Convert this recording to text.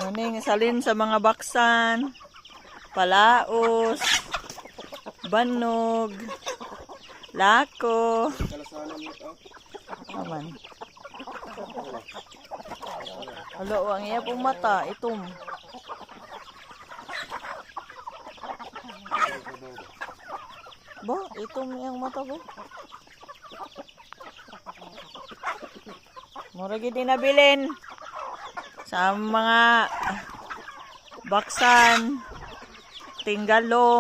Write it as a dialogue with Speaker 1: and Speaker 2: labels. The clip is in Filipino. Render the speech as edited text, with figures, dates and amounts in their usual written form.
Speaker 1: Muning salin sa mga baksan, palaos, banog, lako. Aman. Alo, ang iya pong mata, itom. Ba, itom yung mata ko. Mura gid nabilin sa mga baksan, tinggalo.